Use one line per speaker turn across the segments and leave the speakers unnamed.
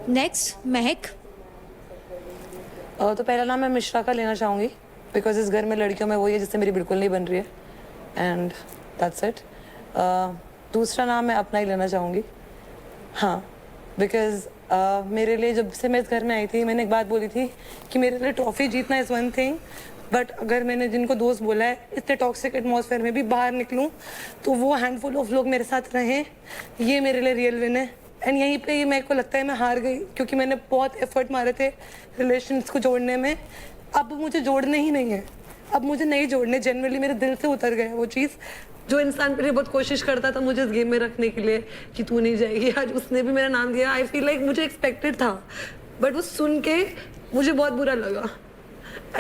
Next महक।
तो पहला नाम मैं मिश्रा का लेना चाहूँगी बिकॉज इस घर में लड़कियों में वही है जिससे मेरी बिल्कुल नहीं बन रही है एंड दैट्स इट। दूसरा नाम मैं अपना ही लेना चाहूँगी। हाँ, बिकॉज मेरे लिए जब से मैं इस घर में आई थी मैंने एक बात बोली थी कि मेरे लिए ट्रॉफी जीतना इज़ वन थिंग, बट अगर मैंने जिनको दोस्त बोला है इतने टॉक्सिक एटमॉस्फेयर में भी बाहर निकलूं तो वो हैंडफुल ऑफ लोग मेरे साथ रहें, ये मेरे लिए रियल विन है। एंड यहीं पे ही मेरे को लगता है मैं हार गई क्योंकि मैंने बहुत एफर्ट मारे थे रिलेशंस को जोड़ने में। अब मुझे जोड़ने ही नहीं है, अब मुझे नहीं जोड़ने, जनरली मेरे दिल से उतर गया वो चीज़। जो इंसान पहले बहुत कोशिश करता था मुझे इस गेम में रखने के लिए कि तू नहीं जाएगी, आज उसने भी मेरा नाम दिया। आई फील लाइक मुझे एक्सपेक्टेड था बट वो सुन के मुझे बहुत बुरा लगा।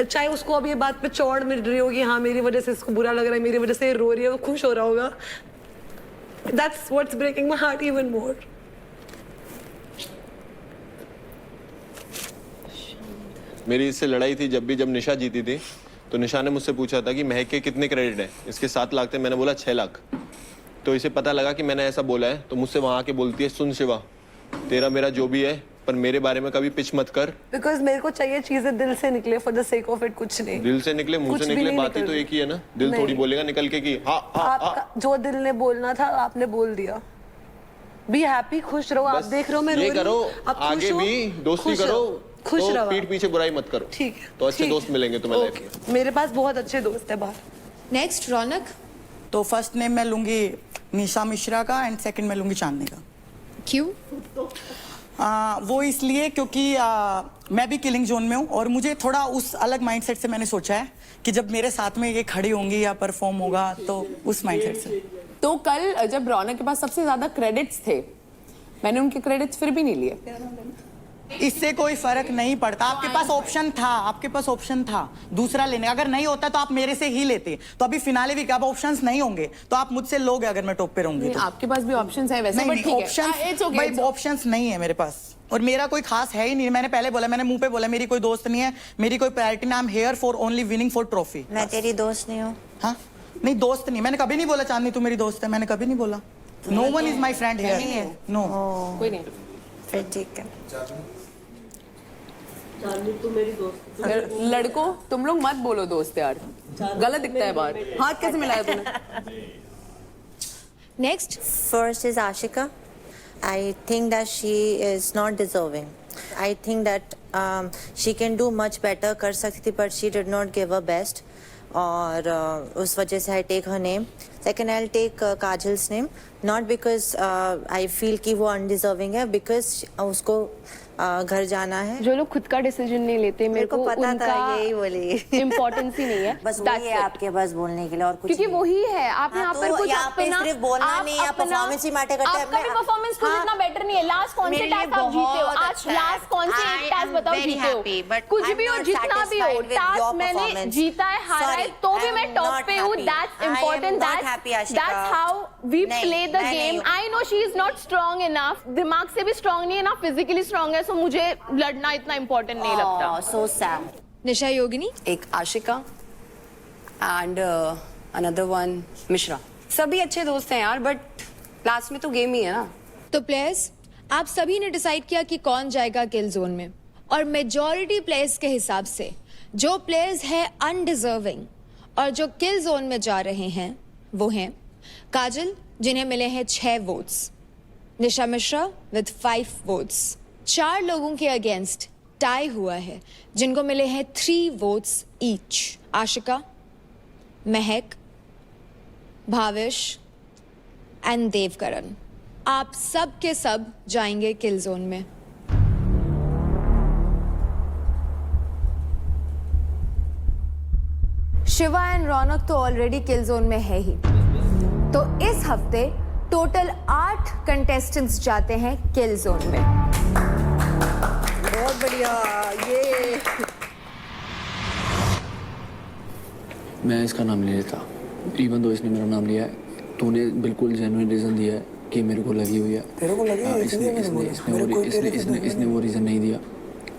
चाहे उसको अब ये बात पे चौड़ मिल रही होगी, हाँ मेरी वजह से इसको बुरा लग रहा है, मेरी वजह से ये रो रही है, वो खुश हो रहा होगा। That's what's breaking my heart even more.
मेरी इससे लड़ाई थी जब निशा जीती थी तो निशा ने मुझसे पूछा था कि महक के कितने क्रेडिट है। इसके 7 लाख थे, मैंने बोला 6 लाख। तो इसे पता लगा कि मैंने ऐसा बोला है तो मुझसे वहां आके बोलती है, सुन शिवा तेरा मेरा जो भी है पर मेरे बारे में कभी पिच मत कर।
बिकॉज मेरे को चाहिए चीजें दिल से निकले for the sake of it, कुछ नहीं।
दिल से निकले मुंह से निकले बातें तो एक ही है ना। दिल थोड़ी बोलेगा निकल के कि हाँ
आपका जो दिल ने बोलना था आपने बोल दिया। बी हैप्पी, खुश रहो। आप देख रहे हो मैं रो रही हूं, आप
आगे भी दोस्ती करो,
खुश
तो
रहो,
पीठ पीछे बुराई मत करो।
ठीक है,
तो अच्छे दोस्त मिलेंगे तुम्हें लाइफ में।
मेरे पास बहुत अच्छे दोस्त है बाहर।
नेक्स्ट रौनक।
तो फर्स्ट नेम मैं लूंगी निशा मिश्रा का एंड सेकंड मैं लूंगी चांदनी का।
क्यों?
वो इसलिए क्योंकि मैं भी किलिंग जोन में हूँ और मुझे थोड़ा उस अलग माइंडसेट से मैंने सोचा है कि जब मेरे साथ में ये खड़ी होंगी या परफॉर्म होगा तो उस माइंडसेट से।
तो कल जब रौनक के पास सबसे ज्यादा क्रेडिट्स थे मैंने उनके क्रेडिट्स फिर भी नहीं लिए।
इससे कोई फर्क नहीं पड़ता, आपके पास ऑप्शन था, आपके पास ऑप्शन था दूसरा लेने। अगर नहीं होता तो आप मेरे से ही लेते। तो अभी फिनाले भी अब ऑप्शंस नहीं होंगे तो आप मुझसे लोगे अगर मैं टॉप पे रहूंगी तो।
आपके पास भी ऑप्शंस है वैसे, बट
ऑप्शंस ऑप्शंस नहीं है मेरे पास और मेरा कोई खास है ही नहीं। मैंने पहले बोला, मैंने मुंह पे बोला मेरी कोई दोस्त नहीं है, मेरी कोई प्रायोरिटी नहीं। I am here for only winning for trophy.
मैं तेरी दोस्त नहीं हूँ।
हाँ नहीं, दोस्त नहीं, मैंने कभी नहीं बोला चांदनी तू मेरी दोस्त है, मैंने कभी नहीं बोला। No one is my friend here, no
कोई नहीं।
फिर ठीक है।
लड़कों तुम लोग मत बोलो दोस्त यार, गलत दिखता है बाहर। हाथ कैसे मिलाया तूने?
Next.
First is Ashika. I think that she is not deserving. I think that she can do much better, कर सकती थी but she did not give her best. और उस वजह से I take her name. Second I'll take Kajal's name. Not because I feel कि वो undeserving है, because उसको घर जाना है।
जो लोग खुद का डिसीजन नहीं लेते मेरे को
पता
उनका
था यही बोली।
इम्पोर्टेंस ही नहीं है।
बस वही है आपके पास बोलने के लिए और कुछ
क्योंकि
नहीं।
वही है आप यहाँ पर कुछ
यहाँ पे सिर्फ बोलना नहीं, आप परफॉर्मेंस ही मैटर करता है।
आपका भी परफॉर्मेंस कुछ इतना बेटर नहीं है। लास्ट कौन से टास्क आप जीते हो? आज लास्ट कौन से एक टास्क बताओ जीते हो? कुछ भी हो जितना भी हो, टास्क मैंने जीता है हारा है तो भी मैं टॉप पे हूँ। That's important, that's how we play the game. I know she is not strong enough, दिमाग से भी स्ट्रॉन्ग नहीं है ना फिजिकली स्ट्रॉन्ग है, सो मुझे लड़ना इतना इम्पोर्टेंट नहीं लगता।
So sad.
निशा योगिनी।
एक Ashika and another one Mishra. सभी अच्छे दोस्त हैं यार बट लास्ट में तो गेम ही है ना।
तो प्लेयर्स आप सभी ने डिसाइड किया कि कौन जाएगा किल जोन में और मेजॉरिटी प्लेयर्स के हिसाब से जो प्लेयर्स है अनडिजर्विंग और जो किल जोन में जा रहे हैं वो हैं काजल जिन्हें मिले हैं 6 votes, Nisha Mishra with 5 votes. 4 लोगों के अगेंस्ट टाई हुआ है जिनको मिले हैं 3 votes each. Ashika, Mahak, Bhavish and Devkaran. आप सब के सब जाएंगे किल जोन में। शिवा एंड रौनक तो ऑलरेडी किल जोन में है ही, तो इस हफ्ते टोटल 8 कंटेस्टेंट्स जाते हैं किल जोन में।
बहुत बढ़िया। ये
मैं इसका नाम ले लेता, इवन दो इसने मेरा नाम लिया है। तूने बिल्कुल जेन्युइन रीजन दिया है कि मेरे को लगी हुई है।
तेरे को लगी है?
इसने वो रीजन नहीं दिया।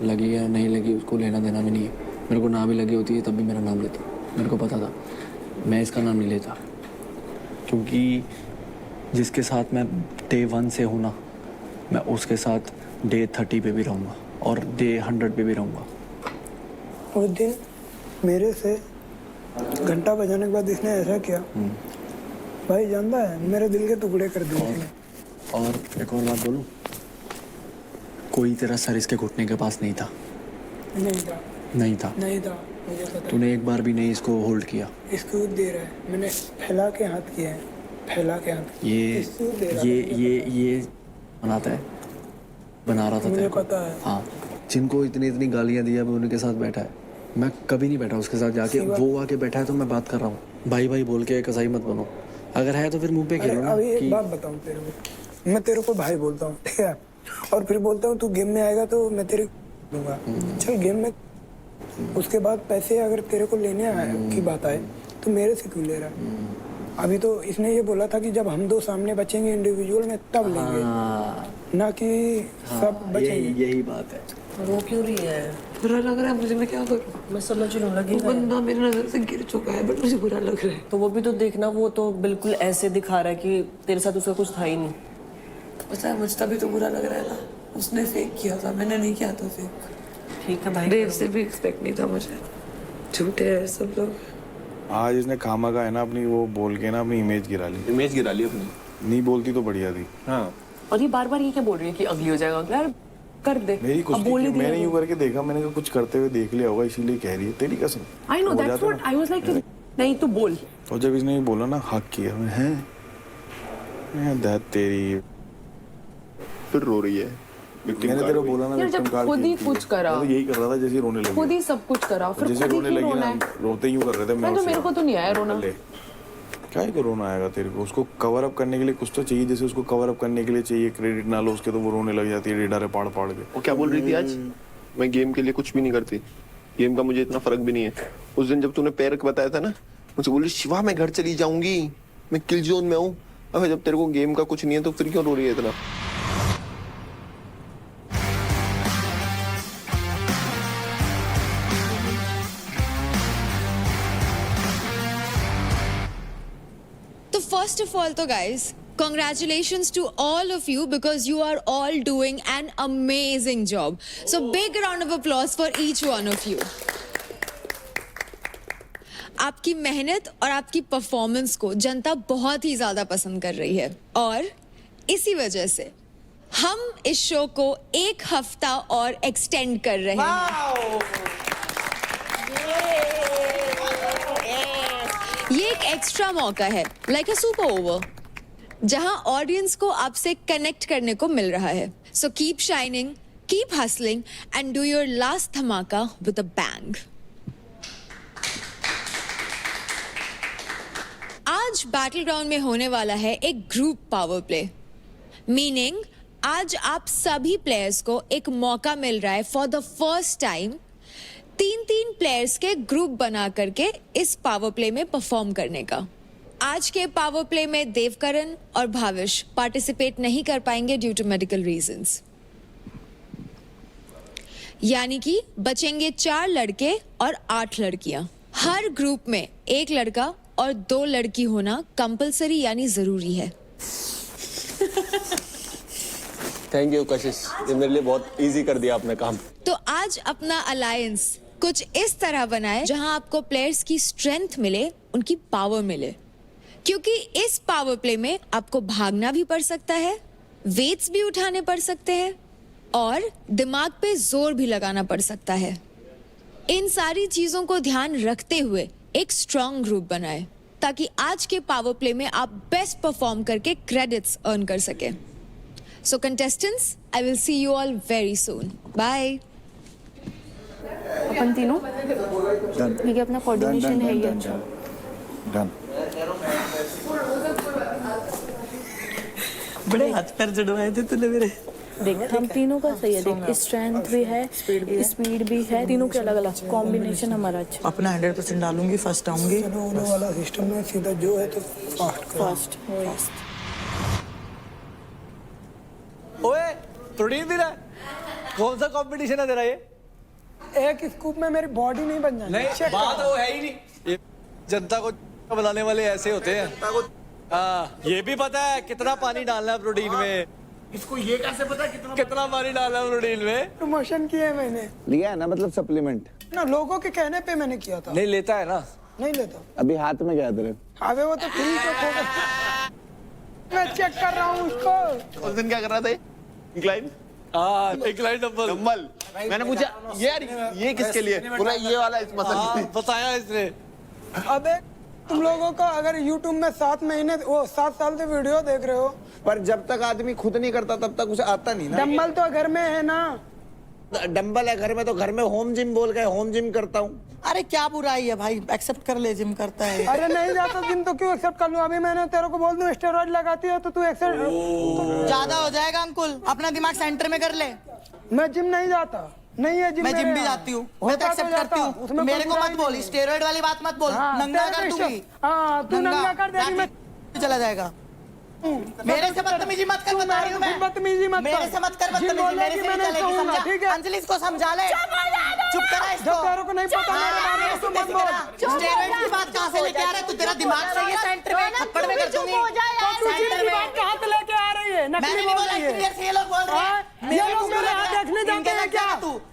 लगी या नहीं लगी उसको लेना देना भी नहीं है। मेरे को ना भी लगी होती है तब भी मेरा नाम लेता, मेरे को पता था। मैं इसका नाम नहीं लेता क्योंकि जिसके साथ मैं डे 1 से हूँ ना, मैं उसके साथ डे 30 पे भी रहूँगा और डे 100 पे भी रहूँगा।
उस दिन मेरे से घंटा बजाने के बाद इसने ऐसा किया, भाई जानता है मेरे दिल के टुकड़े कर दिए इसने।
और एक और बात बोलूं, कोई तेरा सर इसके घुटने के पास नहीं था।
नहीं था,
नहीं था।
नहीं था, मुझे पता है।
तूने एक बार भी नहीं इसको होल्ड किया।
इसको दे रहा है, मैंने फैला के हाथ किया है, फैला के हाथ। इसको दे रहा है।
ये बनाता है, बना रहा था
मुझे
तेरे को।
पता है।
हाँ, जिनको इतनी गालियां दी है वो उनके साथ बैठा है। मैं कभी नहीं बैठा उसके साथ जाके, वो आके बैठा है तो मैं बात कर रहा हूँ। भाई भाई बोल के कसाई मत बनो, अगर है तो फिर मुंह पे खेलो ना।
अभी एक बात बताऊँ तेरे को, मैं तेरे को भाई बोलता हूँ, ठीक है, और फिर बोलता हूँ तू गेम में आएगा तो मैं तेरे दूंगा। चल गेम में, उसके बाद पैसे अगर तेरे को लेने आए की बात आए तो मेरे से क्यों ले रहा है? अभी तो इसने ये बोला था कि जब हम दो सामने बचेंगे इंडिविजुअल में तब लेंगे, ना कि सब बचेंगे।
यही बात है।
रो क्यों रही है?
बुरा लग रहा है मुझे, मैं क्या करूँ?
मैं समझ लूँ, लगी
वो बंदा मेरी नजर से गिर चुका है, बट मुझे बुरा लग रहा है।
तो वो भी तो देखना, वो तो बिल्कुल ऐसे दिखा रहा है कि तेरे साथ उसका कुछ था ही नहीं।
पता है मुझे तभी तो बुरा लग रहा है ना, उसने फेक किया था, मैंने नहीं किया था फेक।
ठीक है भाई,
देव से भी एक्सपेक्ट नहीं था मुझे, झूठे हैं सब लोग।
आज इसने खामा का है ना अपनी वो बोल के ना अपनी इमेज गिरा ली।
इमेज गिरा ली अपनी।
नहीं बोलती तो बढ़िया थी।
हाँ,
और ये बार बार ये क्या बोल रही है कि अगली हो जाएगा? यार कर दे।
मेरी कुछ मैंने यूं करके देखा, मैंने कहा कुछ करते हुए देख लिया होगा इसीलिए कह रही है। तेरी कसम।
I know that's what I was like, नहीं तू बोल।
और जब इसने ये बोला ना हक किया, मैं दैट तेरी,
फिर रो रही है।
मैंने तेरे को बोला ना
यार जब खुद ही कुछ करा,
तो यही कर रहा था जैसे रोने लगी।
खुद ही सब कुछ करा, फिर
जैसे
खुद ही
रोने
क्यों
लगी
रोना
ना,
है?
रोते यूं कर रहे थे।
मैं तो, मेरे को तो नहीं आया रोना।
क्या को रोना आएगा तेरे को? उसको कवर अप करने के लिए कुछ तो चाहिए, जैसे उसको कवर अप करने के लिए चाहिए क्रेडिट ना लो उसके, तो वो रोने लग जाती है डेटा रे पाड़ पाड़ के।
वो क्या बोल रही थी आज? मैं गेम के लिए कुछ भी नहीं करती, गेम का मुझे इतना फर्क भी नहीं है। उस दिन जब तूने पैर बताया था ना, मुझे बोली शिवा मैं घर चली जाऊंगी, मैं किल जोन में हूँ। अब जब तेरे को गेम का कुछ नहीं है तो फिर क्यों रो रही है इतना?
तो फर्स्ट ऑफ ऑल तो guys, congratulations to all of you because you are all doing an amazing job. So big round of applause for each one of you. आपकी मेहनत और आपकी परफॉर्मेंस को जनता बहुत ही ज्यादा पसंद कर रही है और इसी वजह से हम इस शो को 1 हफ्ता और एक्सटेंड कर रहे हैं। ये एक एक्स्ट्रा मौका है, लाइक अ सुपर ओवर, जहां ऑडियंस को आपसे कनेक्ट करने को मिल रहा है। So keep shining, keep hustling and do your last धमाका विद अ बैंग। आज बैटल ग्राउंड में होने वाला है एक ग्रुप पावर प्ले, मीनिंग आज आप सभी प्लेयर्स को एक मौका मिल रहा है for the first time 3-3 players के ग्रुप बना करके इस पावर प्ले में परफॉर्म करने का। आज के पावर प्ले में देवकरण और भाविश पार्टिसिपेट नहीं कर पाएंगे ड्यू टू मेडिकल रीजंस, यानी कि बचेंगे 4 लड़के और 8 लड़कियां। हर ग्रुप में 1 लड़का और 2 लड़की होना कंपलसरी यानी जरूरी है।
थैंक यू कशिश, ये मेरे लिए बहुत इजी कर दिया आपने काम।
तो आज अपना अलायंस कुछ इस तरह बनाए जहां आपको प्लेयर्स की स्ट्रेंथ मिले, उनकी पावर मिले, क्योंकि इस पावर प्ले में आपको भागना भी पड़ सकता है, वेट्स भी उठाने पड़ सकते हैं और दिमाग पे जोर भी लगाना पड़ सकता है। इन सारी चीजों को ध्यान रखते हुए एक स्ट्रॉन्ग ग्रुप बनाए ताकि आज के पावर प्ले में आप बेस्ट परफॉर्म करके क्रेडिट्स अर्न कर सके। So contestants, I will see you all very soon. Bye.
अपन तीनों ठीक है, अपना कोऑर्डिनेशन है ये अच्छा।
डन।
बड़े हाथ पैर जड़वाए थे तूने मेरे।
देख हम तीनों का सही है, देख स्ट्रेंथ भी है, स्पीड भी है, तीनों के अलग अलग कॉम्बिनेशन हमारा अच्छा।
अपना 100% डालूंगी, फर्स्ट आऊंगी।
वो वाला सिस्टम में सीधा जो है तो फास्ट।
ओए प्रोटीन दे रहा है? कौन सा कंपटीशन है तेरा ये?
एक स्कूप में मेरी बॉडी नहीं बन जाती।
नहीं, बात वो है ही नहीं। ये जनता को बनाने वाले ऐसे होते हैं। हाँ, ये भी पता है कितना पानी डालना है प्रोटीन में। इसको ये कैसे पता कितना पानी डाला प्रोटीन में?
प्रमोशन किया है मैंने
लिया है ना, मतलब सप्लीमेंट
ना, लोगों के कहने पे मैंने किया था।
नहीं लेता है ना?
नहीं लेता।
अभी हाथ में गया तेरे।
अबे वो तो फ्री का मैं चेक कर रहा हूँ उसको।
उस दिन क्या कर रहा था? Incline
incline
dumbbell. मैंने पूछा यार ये किसके लिए? पूरा ये वाला इस मसल के लिए।
बताया इसने।
अबे तुम लोगों को अगर YouTube में 7 साल से वीडियो देख रहे हो,
पर जब तक आदमी खुद नहीं करता तब तक उसे आता नहीं ना।
डंबल तो घर में है ना।
डंबल है घर में, तो घर में होम जिम बोल के होम जिम करता हूँ।
अरे क्या बुराई है भाई, एक्सेप्ट कर ले, जिम करता है।
अरे नहीं जाता जिम तो क्यों एक्सेप्ट कर लूं? अभी मैंने तेरे को बोल दूं स्टेरॉइड लगाती है तो तू एक्सेप्ट।
ज्यादा हो जाएगा अंकुल, अपना दिमाग सेंटर में कर ले।
मैं जिम नहीं जाता, नहीं है जिम।
मैं जिम भी जाती हूँ, मैं तो एक्सेप्ट करती हूँ। मेरे को मत बोल, स्टेरॉइड वाली बात मत बोल। नंगा कर दूंगी।
हाँ तू नंगा कर देगी, मैं
चला जाएगा। मेरे से बदतमीजी मत कर, बता रही हूँ मैं।
बदतमीजी मत कर,
मेरे से मत कर बदतमीजी, मेरे से नहीं चलेगी, समझा?
ठीक है
अंजलि इसको समझा ले, चुप करा इसको।
जब तेरे को नहीं पता मेरे बारे में तो मत बोल।
स्टेरॉइड की बात कहाँ से लेके आ रहा है तू? तेरा दिमाग सही है, सेंटर में थप्पड़ में कर दूंगी। सेंटर में
कहाँ से लेके आ रही है?
मैंने
नकली
नहीं
बोल
बोला,
रही है।
क्लियर से ये लोग बोल रहे हैं।
ये लोग मेरे हाथ देखने जाते हैं क्या?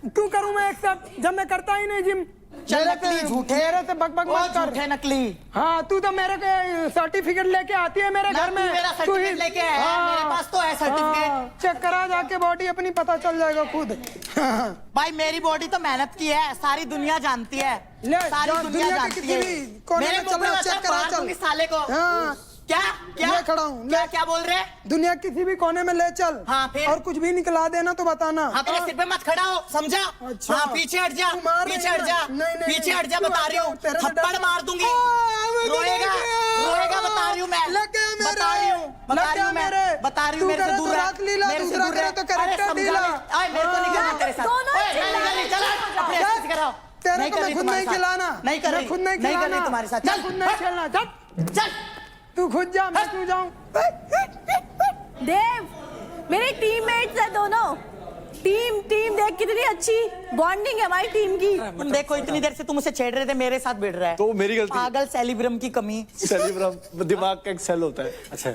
क्यों करूं मैं एक्सेप्ट जब मैं करता ही नहीं जिम?
चल नकली झूठे,
मेरे से बकबक मत कर।
झूठे नकली।
हाँ तू तो मेरे के सर्टिफिकेट लेके आती है मेरे घर में।
मेरा सर्टिफिकेट लेके आया है, मेरे पास तो है सर्टिफिकेट।
चेक करा जाके बॉडी अपनी, पता चल जाएगा खुद।
भाई मेरी बॉडी तो मेहनत की है, सारी दुनिया जानती है, सारी दुनिया जानती है। मेरे मुंह पे चेक करा दूंगी साले को। क्या क्या
मैं खड़ा हूँ,
क्या क्या बोल रहे?
दुनिया किसी भी कोने में ले चल।
हाँ, फिर?
और कुछ भी निकला देना तो बताना।
हाँ तेरे सिर पे मत खड़ा हो, समझा?
अच्छा।
हाँ पीछे हट जा, पीछे हट जा, पीछे हट जा, बता रही हूँ। थप्पड़ मार दूंगी, रोएगा रोएगा, बता रही हूँ मैं, बता रही हूँ, बता रही हूँ मैं, बता रही हूँ। मेरे से दूर रह, मेरे से दूर रह। अरे समझा ले, मेरे को नहीं करना तेरे साथ।
तेरे को मैं खुद नहीं खिलाना,
नहीं कर रही,
खुद नहीं
कर रही तुम्हारे साथ।
चल खुद नहीं खेलना, चल तू खुद जा, मैं क्यों जाऊं?
देव, मेरे टीममेट्स हैं दोनों। टीम देख कितनी अच्छी बॉन्डिंग है हमारी टीम की।
तुम देखो इतनी देर से तुम मुझसे छेड़ रहे थे, मेरे साथ भिड़ रहा है।
तो मेरी गलती।
पागल, सेलिब्रम की कमी।
सेलिब्रम दिमाग का एक सेल होता है। अच्छा